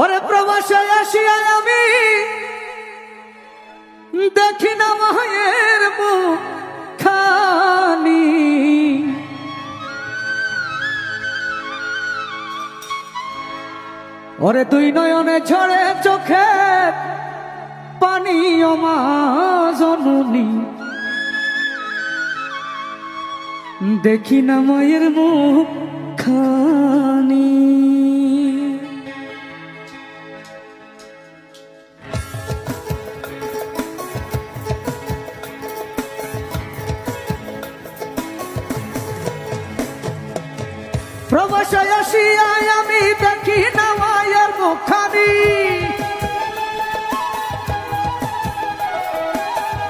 ওরে প্রবাসে আসিয়া আমি দেখি না মায়ের মুখখানি, ওরে দুই নয়নে ঝরে চোখে পানি ও মা জননী, দেখি না মায়ের মুখখানি। প্রবাসে আসিয়া আমি দেখি না মায়ের মুখখানি,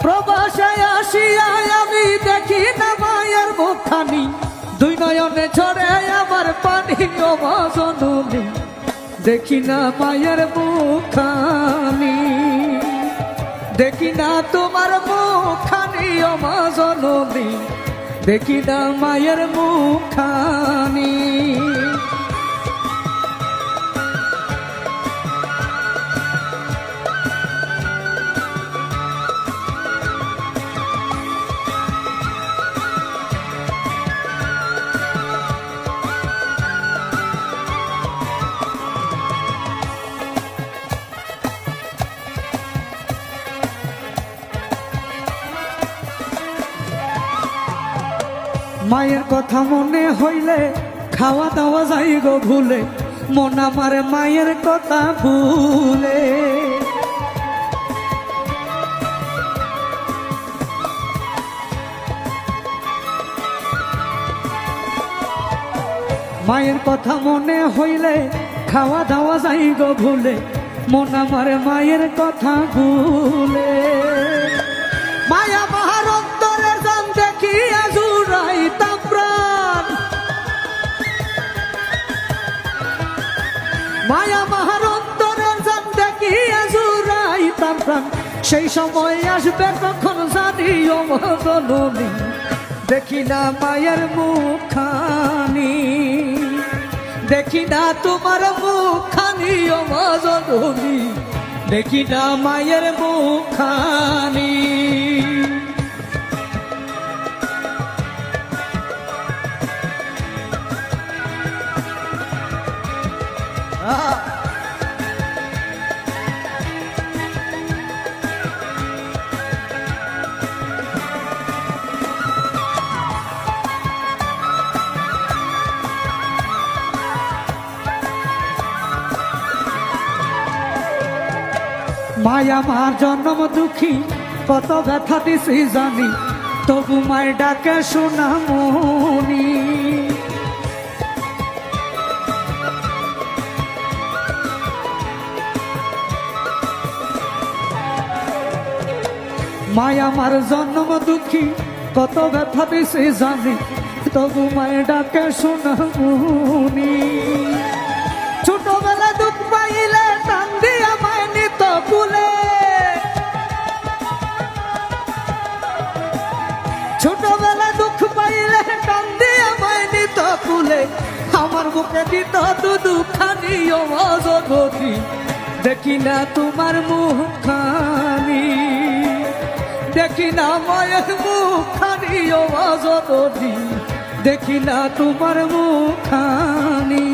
প্রবাসে আসিয়া আমি দেখি না মায়ের মুখখানি, দুই নয়নে ঝরে আমার পানি ও মা জননী, দেখি না মায়ের মুখখানি, দেখি না তোমার মুখখানি ও মা জননী, দেখি না মায়ের মুখখানি। মায়ের কথা মনে হইলে খাওয়া দাওয়া যাই গো ভুলে, মন আমার মায়ের কথা ভুলে। মায়ের কথা মনে হইলে খাওয়া দাওয়া যাই গো ভুলে, মন আমার মায়ের কথা ভুলে। মায়া মাহার অন্তরে জান দেখিয়া জুড়াইতাম প্রাণ, মায়া মাহার অন্তরে জান দেখিয়া জুড়াইতাম প্রাণ, সেই সময় আসবে তখন জানিও মা জননী, দেখি না মায়ের মুখখানি, দেখি না তোমার মুখখানি ও মা জননী, দেখি না মায়ের মুখখানি। মায়া মার জন্ম দুঃখী কত ব্যথা দিছি জানি, তবু মায়ের ডাকে শোনা মনি। মায়া মার জন্ম দুঃখী কত ব্যথা দিছি জানি, তবু মায়ের ডাকে শোনা মনি। ছোটবেলা দুঃখ পাইলে টান দিয়া মায় নিত কুলে, ছোটবেলা দুঃখ পাইলে টান দিয়া মায় নিত কুলে, আমার বুকে দিত দুখানি ও মা জননী, দেখি না তোমার মুখখানি, দেখি না মায়ের মুখখানি ও মা জননী, দেখি না তোমার মুখখানি।